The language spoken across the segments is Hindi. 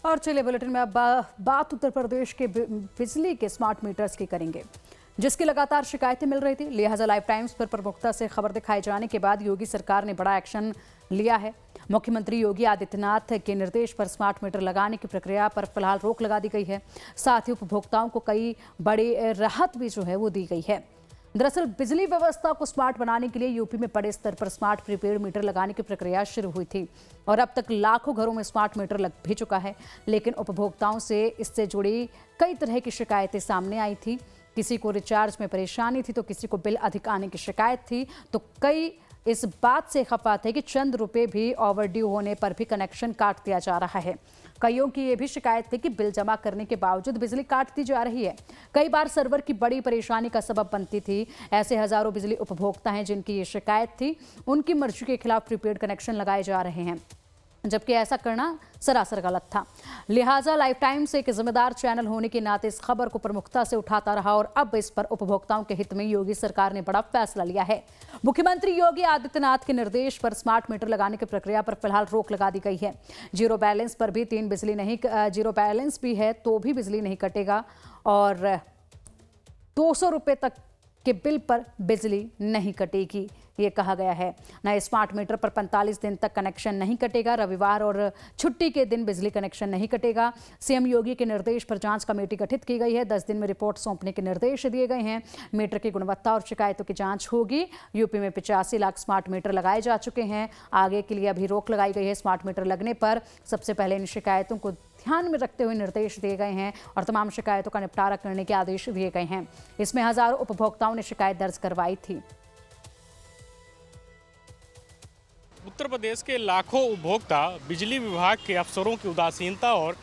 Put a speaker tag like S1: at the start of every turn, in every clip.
S1: और चलिए बुलेटिन में अब बात उत्तर प्रदेश के बिजली के स्मार्ट मीटर्स की करेंगे, जिसकी लगातार शिकायतें मिल रही थी। लिहाजा लाइव टाइम्स पर प्रमुखता से खबर दिखाए जाने के बाद योगी सरकार ने बड़ा एक्शन लिया है। मुख्यमंत्री योगी आदित्यनाथ के निर्देश पर स्मार्ट मीटर लगाने की प्रक्रिया पर फिलहाल रोक लगा दी गई है। साथ ही उपभोक्ताओं को कई बड़ी राहत भी जो है वो दी गई है। दरअसल बिजली व्यवस्था को स्मार्ट बनाने के लिए यूपी में बड़े स्तर पर स्मार्ट प्रीपेड मीटर लगाने की प्रक्रिया शुरू हुई थी और अब तक लाखों घरों में स्मार्ट मीटर लग भी चुका है। लेकिन उपभोक्ताओं से इससे जुड़ी कई तरह की शिकायतें सामने आई थी। किसी को रिचार्ज में परेशानी थी तो किसी को बिल अधिक आने की शिकायत थी, तो कई इस बात से खफा थे कि चंद रुपए भी ओवर ड्यू होने पर भी कनेक्शन काट दिया जा रहा है। कईयों की ये भी शिकायत थी कि बिल जमा करने के बावजूद बिजली काट दी जा रही है। कई बार सर्वर की बड़ी परेशानी का सबब बनती थी। ऐसे हजारों बिजली उपभोक्ता हैं जिनकी ये शिकायत थी। उनकी मर्जी के खिलाफ प्रीपेड कनेक्शन लगाए जा रहे हैं, जबकि ऐसा करना सरासर गलत था। लिहाजा लाइव टाइम्स एक जिम्मेदार चैनल होने के नाते इस खबर को प्रमुखता से उठाता रहा और अब इस पर उपभोक्ताओं के हित में योगी सरकार ने बड़ा फैसला लिया है। मुख्यमंत्री योगी आदित्यनाथ के निर्देश पर स्मार्ट मीटर लगाने की प्रक्रिया पर फिलहाल रोक लगा दी गई है। जीरो बैलेंस पर भी जीरो बैलेंस भी है तो भी बिजली नहीं कटेगा और 200 रुपए तक के बिल पर बिजली नहीं कटेगी, ये कहा गया है। नए स्मार्ट मीटर पर 45 दिन तक कनेक्शन नहीं कटेगा। रविवार और छुट्टी के दिन बिजली कनेक्शन नहीं कटेगा। सीएम योगी के निर्देश पर जांच कमेटी गठित की गई है। 10 दिन में रिपोर्ट सौंपने के निर्देश दिए गए हैं। मीटर की गुणवत्ता और शिकायतों की जांच होगी। यूपी में 85 लाख स्मार्ट मीटर लगाए जा चुके हैं। आगे के लिए अभी रोक लगाई गई है। स्मार्ट मीटर लगने पर सबसे पहले इन शिकायतों को ध्यान में रखते हुए निर्देश दिए गए हैं और तमाम शिकायतों का निपटारा करने के आदेश दिए गए हैं। इसमें हजारों उपभोक्ताओं ने शिकायत दर्ज करवाई थी।
S2: उत्तर प्रदेश के लाखों उपभोक्ता बिजली विभाग के अफसरों की उदासीनता और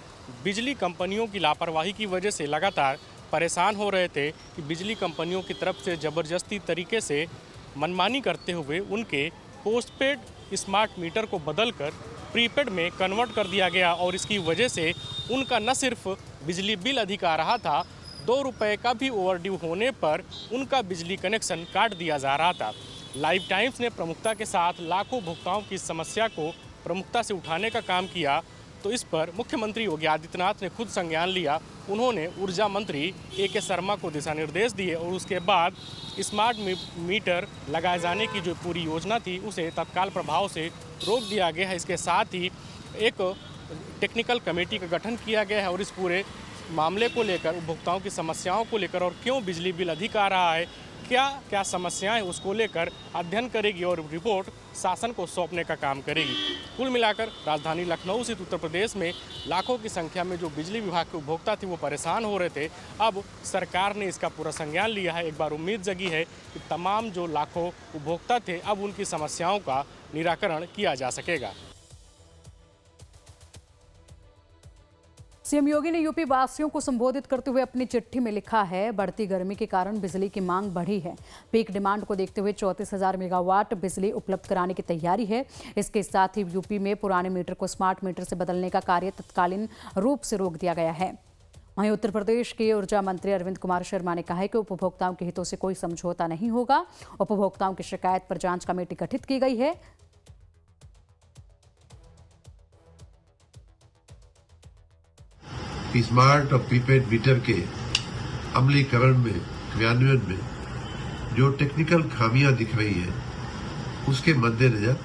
S2: बिजली कंपनियों की लापरवाही की वजह से लगातार परेशान हो रहे थे कि बिजली कंपनियों की तरफ से ज़बरदस्ती तरीके से मनमानी करते हुए उनके पोस्टपेड स्मार्ट मीटर को बदलकर प्रीपेड में कन्वर्ट कर दिया गया और इसकी वजह से उनका न सिर्फ बिजली बिल अधिक आ रहा था, 2 रुपये का भी ओवरड्यू होने पर उनका बिजली कनेक्शन काट दिया जा रहा था। लाइव टाइम्स ने प्रमुखता के साथ लाखों उपभोक्ताओं की समस्या को प्रमुखता से उठाने का काम किया, तो इस पर मुख्यमंत्री योगी आदित्यनाथ ने खुद संज्ञान लिया। उन्होंने ऊर्जा मंत्री ए.के. शर्मा को दिशा निर्देश दिए और उसके बाद स्मार्ट मीटर लगाए जाने की जो पूरी योजना थी उसे तत्काल प्रभाव से रोक दिया गया है। इसके साथ ही एक टेक्निकल कमेटी का गठन किया गया है और इस पूरे मामले को लेकर, उपभोक्ताओं की समस्याओं को लेकर और क्यों बिजली बिल अधिक आ रहा है, क्या क्या समस्याएं उसको लेकर अध्ययन करेगी और रिपोर्ट शासन को सौंपने का काम करेगी। कुल मिलाकर राजधानी लखनऊ से उत्तर प्रदेश में लाखों की संख्या में जो बिजली विभाग के उपभोक्ता थे वो परेशान हो रहे थे। अब सरकार ने इसका पूरा संज्ञान लिया है। एक बार उम्मीद जगी है कि तमाम जो लाखों उपभोक्ता थे अब उनकी समस्याओं का निराकरण किया जा सकेगा।
S1: सीएम योगी ने यूपी वासियों को संबोधित करते हुए अपनी चिट्ठी में लिखा है, बढ़ती गर्मी के कारण बिजली की मांग बढ़ी है। पीक डिमांड को देखते हुए 34,000 मेगावाट बिजली उपलब्ध कराने की तैयारी है। इसके साथ ही यूपी में पुराने मीटर को स्मार्ट मीटर से बदलने का कार्य तत्कालीन रूप से रोक दिया गया है। वहीं उत्तर प्रदेश के ऊर्जा मंत्री अरविंद कुमार शर्मा ने कहा है कि उपभोक्ताओं के हितों से कोई समझौता नहीं होगा। उपभोक्ताओं की शिकायत पर जांच कमेटी गठित की गई है।
S3: स्मार्ट और प्रीपेड मीटर के अमलीकरण में, क्रियान्वयन में जो टेक्निकल खामियां दिख रही हैं, उसके मद्देनजर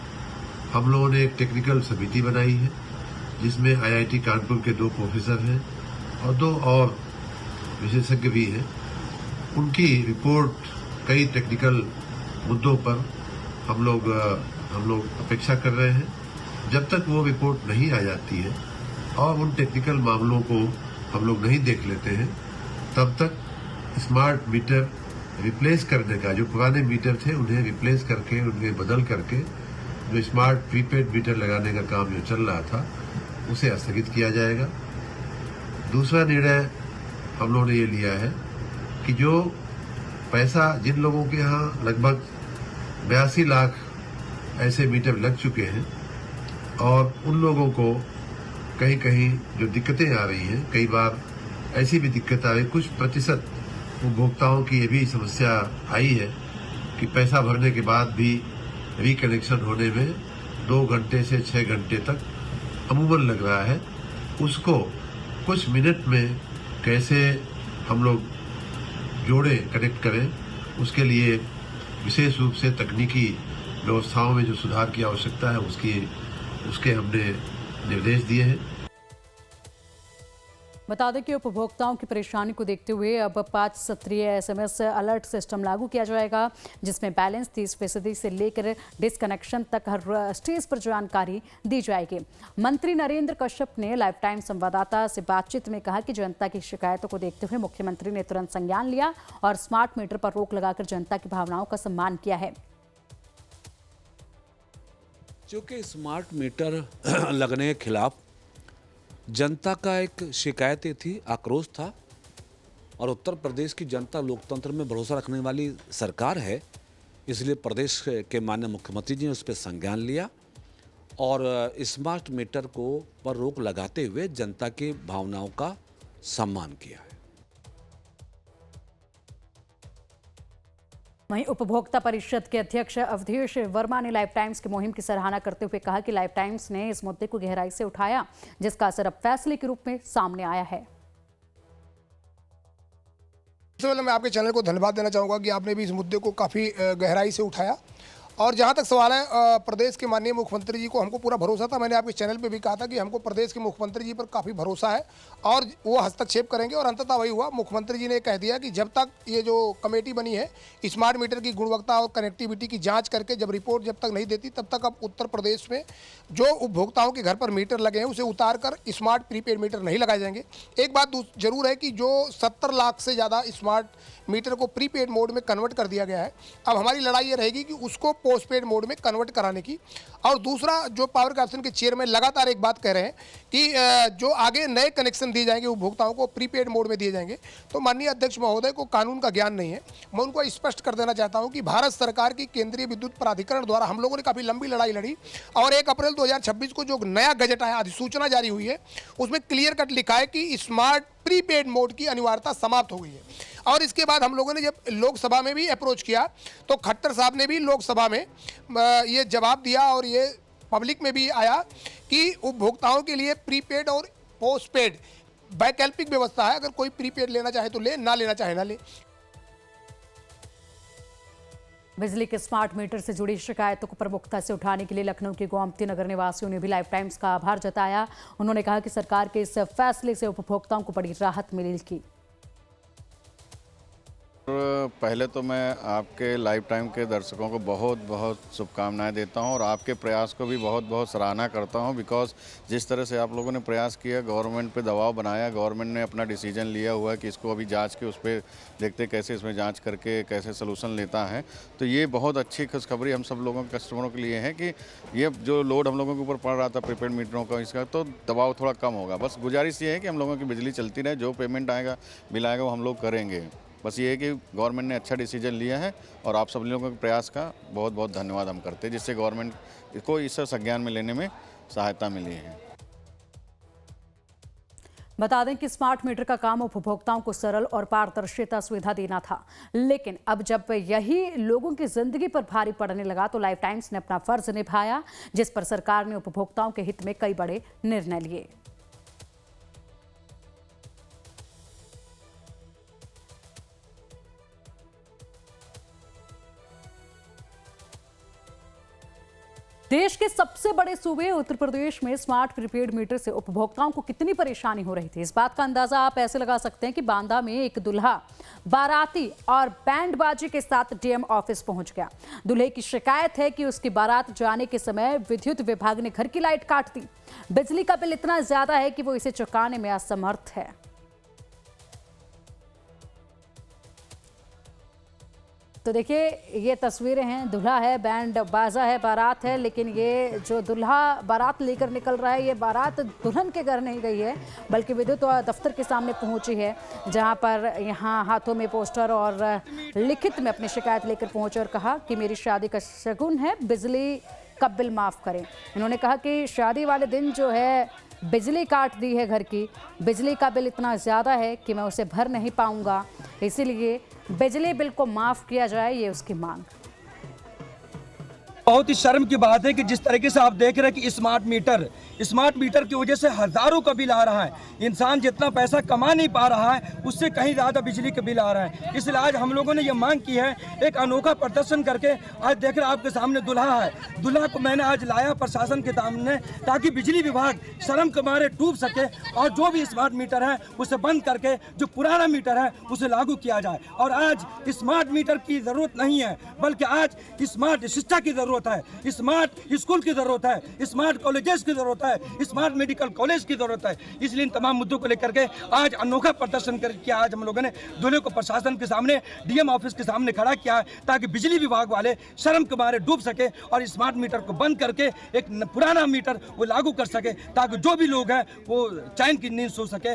S3: हम लोगों ने एक टेक्निकल समिति बनाई है जिसमें आईआईटी कानपुर के 2 प्रोफेसर हैं और 2 और विशेषज्ञ भी हैं। उनकी रिपोर्ट कई टेक्निकल मुद्दों पर हम लोग अपेक्षा कर रहे हैं। जब तक वो रिपोर्ट नहीं आ जाती है और उन टेक्निकल मामलों को हम लोग नहीं देख लेते हैं, तब तक स्मार्ट मीटर रिप्लेस करने का, जो पुराने मीटर थे उन्हें रिप्लेस करके, उन्हें बदल करके जो स्मार्ट प्रीपेड मीटर लगाने का काम जो चल रहा था उसे स्थगित किया जाएगा। दूसरा निर्णय हम लोगों ने ये लिया है कि जो पैसा, जिन लोगों के यहाँ लगभग 82 लाख ऐसे मीटर लग चुके हैं और उन लोगों को कहीं कहीं जो दिक्कतें आ रही हैं, कई बार ऐसी भी दिक्कत आ रही, कुछ प्रतिशत उपभोक्ताओं की ये भी समस्या आई है कि पैसा भरने के बाद भी रिकनेक्शन होने में 2 घंटे से 6 घंटे तक अमूमन लग रहा है। उसको कुछ मिनट में कैसे हम लोग जोड़े कनेक्ट करें, उसके लिए विशेष रूप से तकनीकी व्यवस्थाओं में जो सुधार की आवश्यकता है उसके हमने निर्देश दिए हैं।
S1: बता दें कि उपभोक्ताओं की परेशानी को देखते हुए अब 5 सत्रीय SMS अलर्ट सिस्टम लागू किया जाएगा, जिसमें बैलेंस 30% से लेकर डिस्कनेक्शन तक हर स्टेज पर जानकारी दी जाएगी। मंत्री नरेंद्र कश्यप ने लाइफ टाइम संवाददाता से बातचीत में कहा कि जनता की शिकायतों को देखते हुए मुख्यमंत्री ने तुरंत संज्ञान लिया और स्मार्ट मीटर पर रोक लगाकर जनता की भावनाओं का सम्मान किया है।
S4: चूँकि स्मार्ट मीटर लगने के खिलाफ जनता का एक शिकायतें थी, आक्रोश था, और उत्तर प्रदेश की जनता लोकतंत्र में भरोसा रखने वाली सरकार है, इसलिए प्रदेश के माननीय मुख्यमंत्री जी ने उस पर संज्ञान लिया और स्मार्ट मीटर को पर रोक लगाते हुए जनता की भावनाओं का सम्मान किया है।
S1: वहीं उपभोक्ता परिषद के अध्यक्ष अवधेश वर्मा ने लाइफ टाइम्स की मुहिम की सराहना करते हुए कहा कि लाइफ टाइम्स ने इस मुद्दे को गहराई से उठाया, जिसका असर अब फैसले के रूप में सामने आया है।
S5: सबसे पहले मैं आपके चैनल को धन्यवाद देना चाहूँगा कि आपने भी इस मुद्दे को काफ़ी गहराई से उठाया। और जहाँ तक सवाल है प्रदेश के माननीय मुख्यमंत्री जी को हमको पूरा भरोसा था, मैंने आपके चैनल पे भी कहा था कि हमको प्रदेश के मुख्यमंत्री जी पर काफ़ी भरोसा है और वो हस्तक्षेप करेंगे, और अंततः वही हुआ। मुख्यमंत्री जी ने कह दिया कि जब तक ये जो कमेटी बनी है स्मार्ट मीटर की गुणवत्ता और कनेक्टिविटी की जाँच करके जब रिपोर्ट जब तक नहीं देती, तब तक अब उत्तर प्रदेश में जो उपभोक्ताओं के घर पर मीटर लगे हैं उसे उतार कर स्मार्ट प्रीपेड मीटर नहीं लगाए जाएंगे। एक बात जरूर है कि जो 70 लाख से ज़्यादा स्मार्ट मीटर को प्रीपेड मोड में कन्वर्ट कर दिया गया है, अब हमारी लड़ाई ये रहेगी कि उसको पोस्टपेड मोड में कन्वर्ट कराने की। और दूसरा, जो पावर कॉर्पोरेशन के चेयरमैन लगातार एक बात कह रहे हैं कि जो आगे नए कनेक्शन दिए जाएंगे उपभोक्ताओं को प्रीपेड मोड में दिए जाएंगे, तो माननीय अध्यक्ष महोदय को कानून का ज्ञान नहीं है। मैं उनको स्पष्ट कर देना चाहता हूं कि भारत सरकार की केंद्रीय विद्युत प्राधिकरण द्वारा हम लोगों ने काफ़ी लंबी लड़ाई लड़ी और 1 अप्रैल 2026 को जो नया गजट आया, अधिसूचना जारी हुई है, उसमें क्लियर कट लिखा है कि स्मार्ट प्रीपेड मोड की अनिवार्यता समाप्त हो गई है। और इसके बाद हम लोगों ने जब लोकसभा में भी अप्रोच किया तो खट्टर साहब ने भी लोकसभा में ये जवाब दिया और ये पब्लिक में भी आया कि उपभोक्ताओं के लिए प्रीपेड और पोस्टपेड वैकल्पिक व्यवस्था है, अगर कोई प्रीपेड लेना चाहे तो ले, ना लेना चाहे ना ले।
S1: बिजली के स्मार्ट मीटर से जुड़ी शिकायतों को प्रमुखता से उठाने के लिए लखनऊ के गोमती नगर निवासियों ने भी लाइफ टाइम्स का आभार जताया। उन्होंने कहा कि सरकार के इस फैसले से उपभोक्ताओं को बड़ी राहत मिलेगी।
S6: पहले तो मैं आपके लाइफ टाइम के दर्शकों को बहुत बहुत शुभकामनाएं देता हूं और आपके प्रयास को भी बहुत बहुत सराहना करता हूं, बिकॉज जिस तरह से आप लोगों ने प्रयास किया, गवर्नमेंट पे दबाव बनाया, गवर्नमेंट ने अपना डिसीजन लिया हुआ है कि इसको अभी जांच के उस पर देखते कैसे इसमें जांच करके कैसे सोल्यूशन लेता है। तो ये बहुत अच्छी खुशखबरी हम सब लोगों के कस्टमरों के लिए है कि ये जो लोड हम लोगों के ऊपर पड़ रहा था प्रीपेड मीटरों का, इसका तो दबाव थोड़ा कम होगा। बस गुजारिश ये है कि हम लोगों की बिजली चलती रहे, जो पेमेंट आएगा बिल आएगा वो हम लोग करेंगे। बस ये है कि गवर्नमेंट ने अच्छा डिसीजन लिया है और आप सब लोगों के प्रयास का बहुत बहुत धन्यवाद हम करते हैं, जिससे गवर्नमेंट को इस संज्ञान में लेने में सहायता मिली है।
S1: बता दें कि स्मार्ट मीटर का काम उपभोक्ताओं को सरल और पारदर्शिता सुविधा देना था, लेकिन अब जब यही लोगों की जिंदगी पर भारी पड़ने लगा तो लाइफ टाइम्स ने अपना फर्ज निभाया, जिस पर सरकार ने उपभोक्ताओं के हित में कई बड़े निर्णय लिए। देश के सबसे बड़े सूबे उत्तर प्रदेश में स्मार्ट प्रीपेड मीटर से उपभोक्ताओं को कितनी परेशानी हो रही थी, इस बात का अंदाजा आप ऐसे लगा सकते हैं कि बांदा में एक दूल्हा बाराती और बैंड बाजी के साथ डीएम ऑफिस पहुंच गया। दूल्हे की शिकायत है कि उसकी बारात जाने के समय विद्युत विभाग ने घर की लाइट काट दी। बिजली का बिल इतना ज्यादा है कि वो इसे चुकाने में असमर्थ है। तो देखिए, ये तस्वीरें हैं, दूल्हा है, बैंड बाजा है, बारात है, लेकिन ये जो दूल्हा बारात लेकर निकल रहा है, ये बारात दुल्हन के घर नहीं गई है बल्कि विद्युत दफ्तर के सामने पहुंची है, जहां पर यहां हाथों में पोस्टर और लिखित में अपनी शिकायत लेकर पहुंचे और कहा कि मेरी शादी का शगुन है, बिजली का बिल माफ़ करें। इन्होंने कहा कि शादी वाले दिन जो है बिजली काट दी है घर की, बिजली का बिल इतना ज़्यादा है कि मैं उसे भर नहीं पाऊंगा, इसीलिए बिजली बिल को माफ़ किया जाए, ये उसकी मांग।
S7: बहुत ही शर्म की बात है कि जिस तरीके से आप देख रहे हैं कि स्मार्ट मीटर की वजह से हज़ारों का बिल आ रहा है। इंसान जितना पैसा कमा नहीं पा रहा है उससे कहीं ज़्यादा बिजली के बिल आ रहा है। इसलिए आज हम लोगों ने ये मांग की है, एक अनोखा प्रदर्शन करके। आज देख रहे हैं आपके सामने दुल्हा है, दुल्हा को मैंने आज लाया प्रशासन के सामने ताकि बिजली विभाग शर्म के मारे डूब सके और जो भी स्मार्ट मीटर है उसे बंद करके जो पुराना मीटर है उसे लागू किया जाए। और आज स्मार्ट मीटर की ज़रूरत नहीं है, बल्कि आज स्मार्ट शिक्षा की ज़रूरत है, स्मार्ट स्कूल की ज़रूरत है, स्मार्ट कॉलेजेस की ज़रूरत है, स्मार्ट मेडिकल कॉलेज की ज़रूरत है। इसलिए इन तमाम मुद्दों को लेकर के आज अनोखा प्रदर्शन करके आज हम लोगों ने दूल्हे को प्रशासन के सामने, डीएम ऑफिस के सामने खड़ा किया ताकि बिजली विभाग वाले शर्म के मारे डूब सके और स्मार्ट मीटर को बंद करके एक पुराना मीटर वो लागू कर सके ताकि जो भी लोग हैं वो चैन की नींद सो सके।